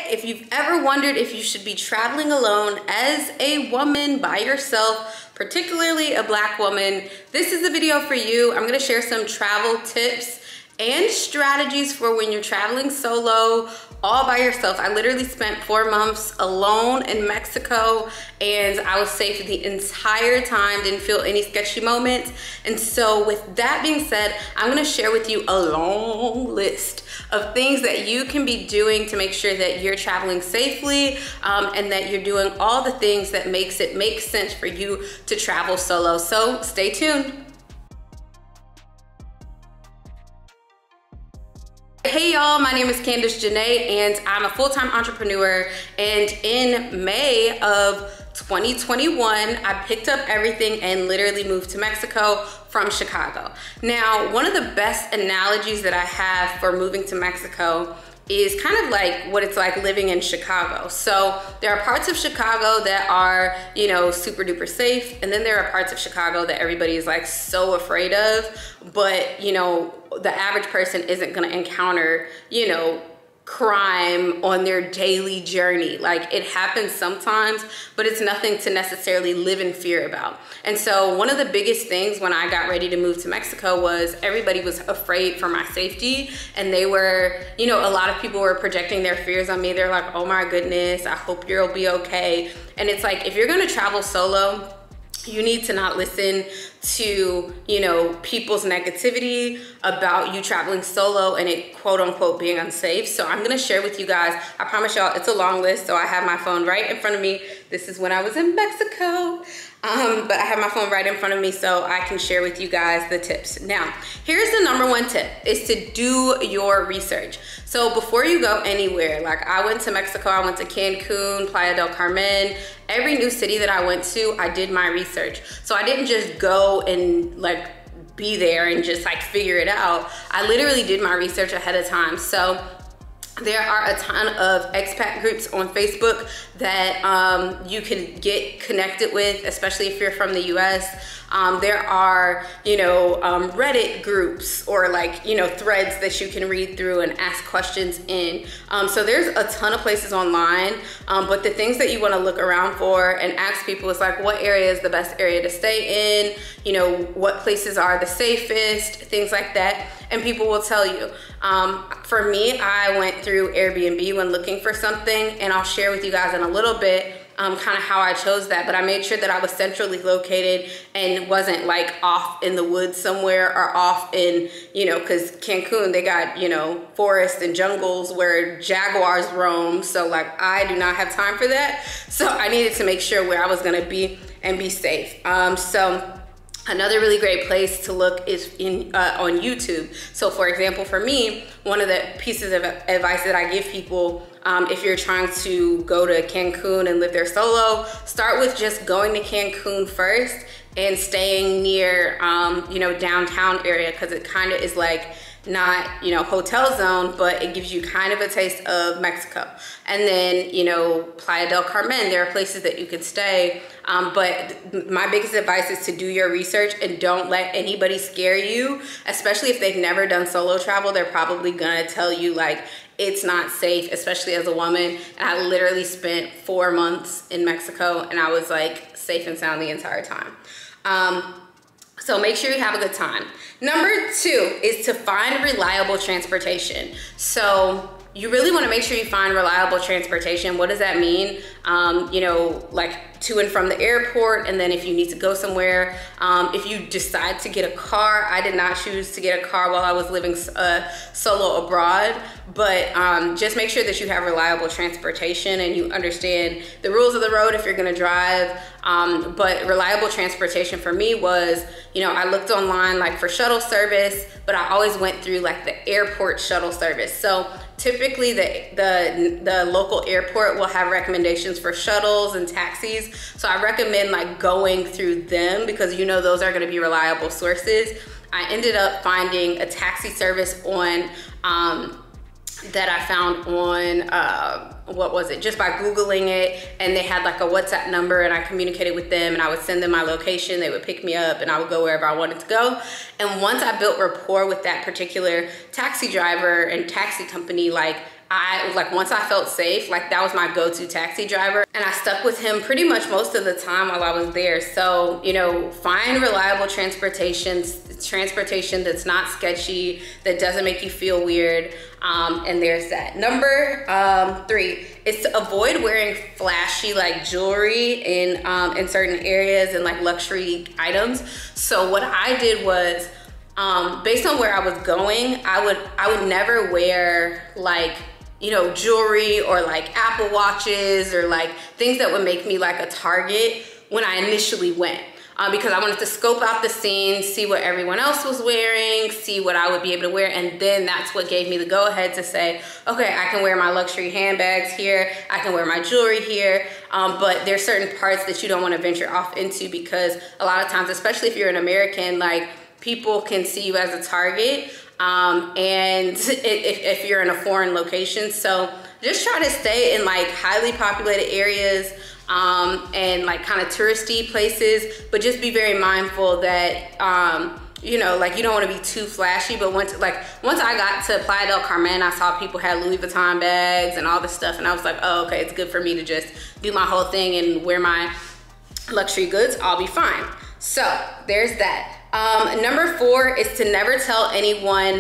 If you've ever wondered if you should be traveling alone as a woman by yourself, particularly a Black woman, this is the video for you. I'm gonna share some travel tips and strategies for when you're traveling solo all by yourself. I literally spent 4 months alone in Mexico and I was safe the entire time, didn't feel any sketchy moments. And so with that being said, I'm gonna share with you a long list of things that you can be doing to make sure that you're traveling safely and that you're doing all the things that makes it make sense for you to travel solo. So stay tuned. Hey y'all, my name is Candace and I'm a full-time entrepreneur, and in May of 2021 I picked up everything and literally moved to Mexico from Chicago. Now, one of the best analogies that I have for moving to Mexico is kind of like what it's like living in Chicago. So there are parts of Chicago that are, you know, super duper safe, and then there are parts of Chicago that everybody is like so afraid of, but you know, the average person isn't gonna encounter, you know, crime on their daily journey. Like, it happens sometimes, but it's nothing to necessarily live in fear about. And so one of the biggest things when I got ready to move to Mexico was everybody was afraid for my safety, and they were, you know, a lot of people were projecting their fears on me. They're like, oh my goodness, I hope you'll be okay. And it's like, if you're gonna travel solo, you need to not listen to, you know, people's negativity about you traveling solo and it quote unquote being unsafe. So I'm gonna share with you guys, I promise y'all it's a long list. So I have my phone right in front of me. This is when I was in Mexico. But I have my phone right in front of me so I can share with you guys the tips. Now, here's the #1 tip, is to do your research. So before you go anywhere, like I went to Mexico, I went to Cancun, Playa del Carmen, every new city that I went to, I did my research. So I didn't just go and like be there and just like figure it out. I literally did my research ahead of time. So there are a ton of expat groups on Facebook that you can get connected with, especially if you're from the US. There are, you know, Reddit groups or like, you know, threads that you can read through and ask questions in. So there's a ton of places online, but the things that you want to look around for and ask people is like, what area is the best area to stay in? You know, what places are the safest, things like that. And people will tell you. For me, I went through Airbnb when looking for something, and I'll share with you guys in a little bit kind of how I chose that, but I made sure that I was centrally located and wasn't like off in the woods somewhere or off in, you know, because Cancun, they got, you know, forests and jungles where jaguars roam. So like, I do not have time for that. So I needed to make sure where I was gonna be and be safe. So another really great place to look is on YouTube. So for example, for me, one of the pieces of advice that I give people, if you're trying to go to Cancun and live there solo, start with just going to Cancun first and staying near, you know, downtown area, because it kind of is like not, you know, hotel zone, but it gives you kind of a taste of Mexico. And then, you know, Playa del Carmen, there are places that you could stay. But my biggest advice is to do your research and don't let anybody scare you, especially if they've never done solo travel. They're probably gonna tell you like, it's not safe, especially as a woman. And I literally spent 4 months in Mexico and I was like safe and sound the entire time. So make sure you have a good time. #2 is to find reliable transportation. So you really want to make sure you find reliable transportation. What does that mean? You know, like to and from the airport, and then if you need to go somewhere, if you decide to get a car. I did not choose to get a car while I was living solo abroad, but just make sure that you have reliable transportation and you understand the rules of the road if you're gonna drive. But reliable transportation for me was, you know, I looked online like for shuttle service, but I always went through like the airport shuttle service. So typically the local airport will have recommendations for shuttles and taxis. So I recommend like going through them because, you know, those are going to be reliable sources. I ended up finding a taxi service on that I found on what was it, just by Googling it, and they had like a WhatsApp number, and I communicated with them and I would send them my location, they would pick me up and I would go wherever I wanted to go. And once I built rapport with that particular taxi driver and taxi company, like once I felt safe, like that was my go-to taxi driver, and I stuck with him pretty much most of the time while I was there. So, you know, find reliable transportation that's not sketchy, that doesn't make you feel weird, and there's that. Number 3 is to avoid wearing flashy like jewelry in certain areas and like luxury items. So what I did was, based on where I was going, I would never wear like, you know, jewelry or like Apple watches or like things that would make me like a target when I initially went. Because I wanted to scope out the scene, see what everyone else was wearing, see what I would be able to wear, and then that's what gave me the go-ahead to say, okay, I can wear my luxury handbags here, I can wear my jewelry here, but there's certain parts that you don't want to venture off into, because a lot of times, especially if you're an American, like people can see you as a target, and if you're in a foreign location. So just try to stay in like highly populated areas, and like kind of touristy places, but just be very mindful that, you know, like you don't want to be too flashy. But once I got to Playa del Carmen, I saw people had Louis Vuitton bags and all this stuff, and I was like, oh, okay, it's good for me to just do my whole thing and wear my luxury goods. I'll be fine. So there's that. Number 4 is to never tell anyone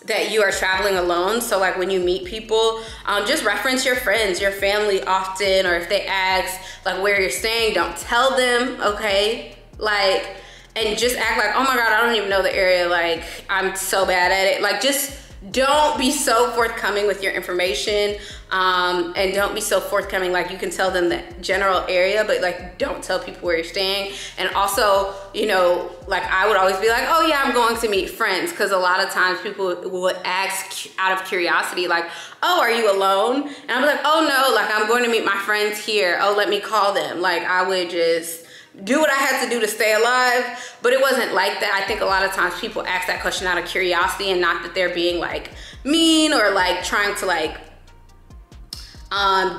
that you are traveling alone. So like when you meet people, just reference your friends, your family often, or if they ask like where you're staying, don't tell them, okay? Like, and just act like, oh my God, I don't even know the area, like I'm so bad at it. Like just don't be so forthcoming with your information, and don't be so forthcoming, like you can tell them the general area, but like don't tell people where you're staying. And also, you know, like I would always be like, oh yeah, I'm going to meet friends, because a lot of times people would ask out of curiosity, like, oh, are you alone? And I'm like, oh no, like I'm going to meet my friends here, oh, let me call them. Like I would just do what I had to do to stay alive, but it wasn't like that. I think a lot of times people ask that question out of curiosity, and not that they're being like mean or like trying to like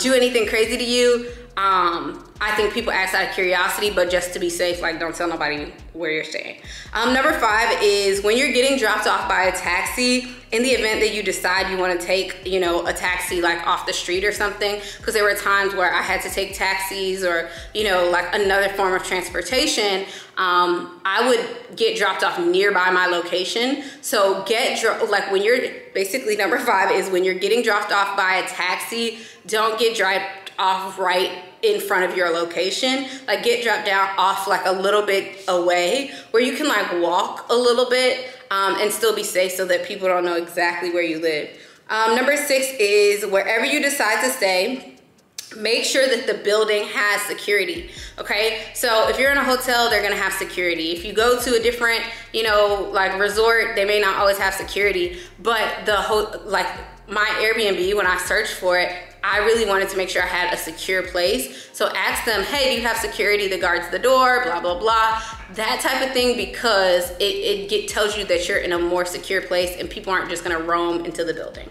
do anything crazy to you. I think people ask out of curiosity, but just to be safe, like don't tell nobody where you're staying. Number 5 is when you're getting dropped off by a taxi, in the event that you decide you want to take, you know, a taxi like off the street or something, because there were times where I had to take taxis or, you know, like another form of transportation, I would get dropped off nearby my location. So like when you're, basically number 5 is when you're getting dropped off by a taxi, don't get dropped off right in front of your location. Like get dropped down off like a little bit away where you can like walk a little bit, and still be safe, so that people don't know exactly where you live. Number 6 is wherever you decide to stay, make sure that the building has security, okay? So if you're in a hotel, they're gonna have security. If you go to a different, you know, like resort, they may not always have security, but like my Airbnb, when I searched for it, I really wanted to make sure I had a secure place. So ask them, hey, do you have security that guards the door, blah, blah, blah. That type of thing, because it tells you that you're in a more secure place and people aren't just gonna roam into the building.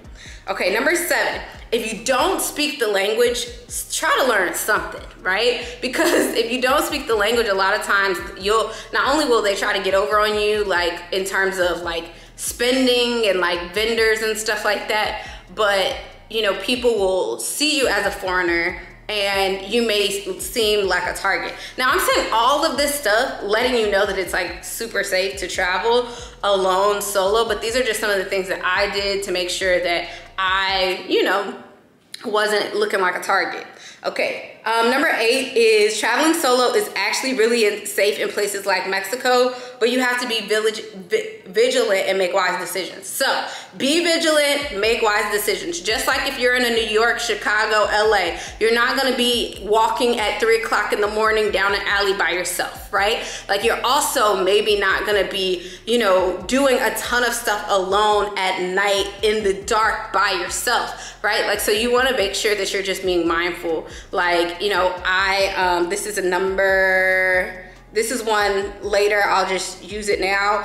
Okay, number 7, if you don't speak the language, try to learn something, right? Because if you don't speak the language, a lot of times not only will they try to get over on you, like in terms of like spending and like vendors and stuff like that, but you know, people will see you as a foreigner and you may seem like a target. Now I'm saying all of this stuff, letting you know that it's like super safe to travel alone, solo, but these are just some of the things that I did to make sure that I, you know, wasn't looking like a target. Okay, number 8 is traveling solo is actually really safe in places like Mexico, but you have to be vigilant and make wise decisions. So be vigilant, make wise decisions. Just like if you're in a New York, Chicago, LA, you're not gonna be walking at 3 o'clock in the morning down an alley by yourself, right? Like you're also maybe not gonna be, you know, doing a ton of stuff alone at night in the dark by yourself, right? Like, so you wanna make sure that you're just being mindful. Like, you know, this is a number, this is one later, I'll just use it now.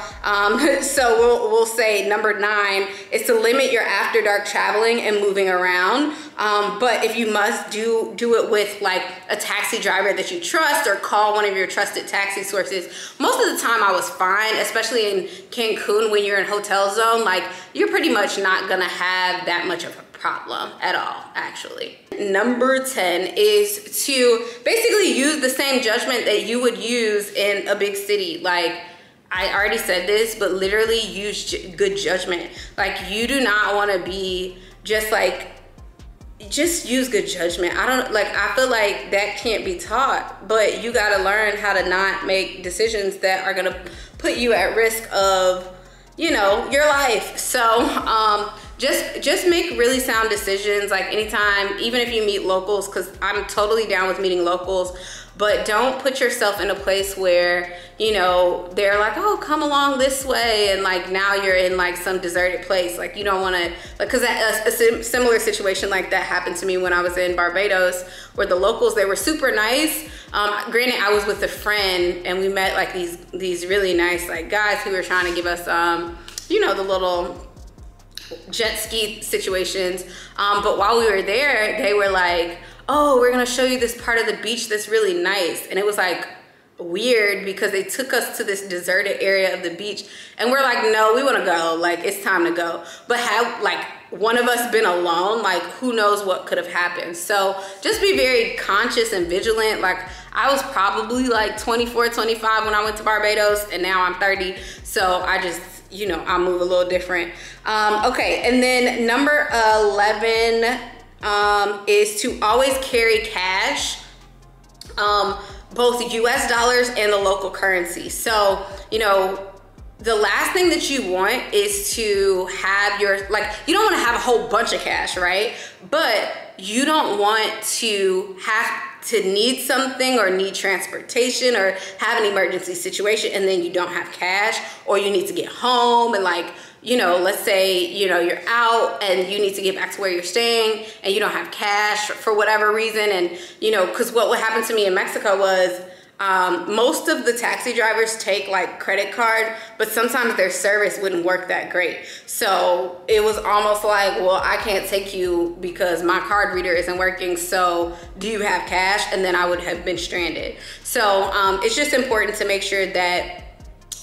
So we'll say number 9 is to limit your after dark traveling and moving around. But if you must do it with like a taxi driver that you trust, or call one of your trusted taxi sources. Most of the time I was fine, especially in Cancun when you're in hotel zone, like you're pretty much not gonna have that much of a problem at all, actually. Number 10 is to basically use the same judgment that you would use in a big city. Like, I already said this, but literally use good judgment. Like, you do not want to be just like, just use good judgment. I feel like that can't be taught, but you got to learn how to not make decisions that are going to put you at risk of, you know, your life. So just make really sound decisions. Like, anytime, even if you meet locals, because I'm totally down with meeting locals, but don't put yourself in a place where, you know, they're like, oh, come along this way, and like now you're in like some deserted place. Like, you don't want to, like, because a similar situation like that happened to me when I was in Barbados, where the locals, they were super nice. Granted, I was with a friend, and we met like these really nice like guys who were trying to give us you know, the little jet ski situations. But while we were there, they were like, oh, we're gonna show you this part of the beach that's really nice. And it was like weird because they took us to this deserted area of the beach, and we're like, no, we wanna go, like, it's time to go. But had like one of us been alone, like, who knows what could have happened. So just be very conscious and vigilant. Like, I was probably like 24, 25 when I went to Barbados, and now I'm 30. So I just, you know, I move a little different. Okay, and then number 11 is to always carry cash, both US dollars and the local currency. So, you know, the last thing that you want is to have your, like, you don't want to have a whole bunch of cash, right? But you don't want to have to need something or need transportation or have an emergency situation and then you don't have cash, or you need to get home and, like, you know, let's say, you know, you're out and you need to get back to where you're staying and you don't have cash for whatever reason. And, you know, because what happened to me in Mexico was most of the taxi drivers take like credit card, but sometimes their service wouldn't work that great. So it was almost like, well, I can't take you because my card reader isn't working. So do you have cash? And then I would have been stranded. So it's just important to make sure that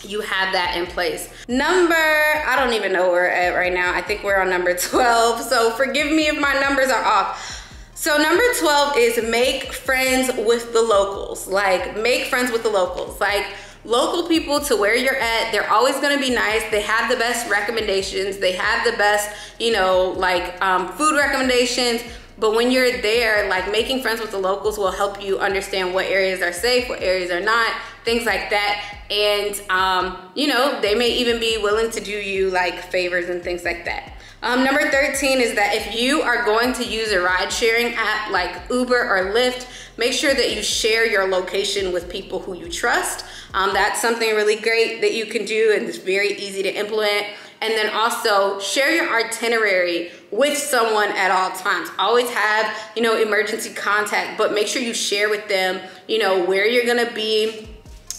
you have that in place. I don't even know where we're at right now. I think we're on number 12. So forgive me if my numbers are off. So number 12 is make friends with the locals. Like, make friends with the locals. Like, local people to where you're at, they're always gonna be nice. They have the best recommendations. They have the best, you know, like food recommendations. But when you're there, like, making friends with the locals will help you understand what areas are safe, what areas are not, things like that. And, you know, they may even be willing to do you like favors and things like that. Number 13 is that if you are going to use a ride sharing app like Uber or Lyft, make sure that you share your location with people who you trust. That's something really great that you can do, and it's very easy to implement. And then also share your itinerary with someone at all times. Always have, you know, emergency contact, but make sure you share with them, you know, where you're gonna be.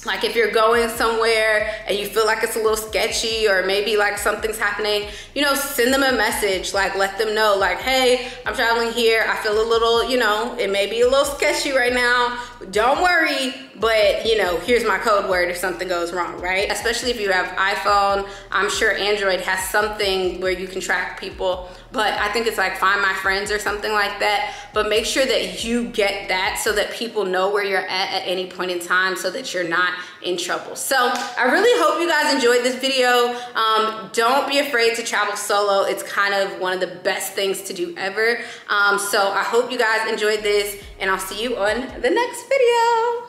Like, if you're going somewhere and you feel like it's a little sketchy, or maybe like something's happening, you know, send them a message. Like, let them know, like, hey, I'm traveling here. I feel a little, you know, it may be a little sketchy right now. Don't worry, but, you know, here's my code word if something goes wrong, right? Especially if you have iPhone. I'm sure Android has something where you can track people, but I think it's like Find My Friends or something like that. But make sure that you get that so that people know where you're at any point in time, so that you're not in trouble. So I really hope you guys enjoyed this video. Don't be afraid to travel solo. It's kind of one of the best things to do ever. So I hope you guys enjoyed this, and I'll see you on the next video.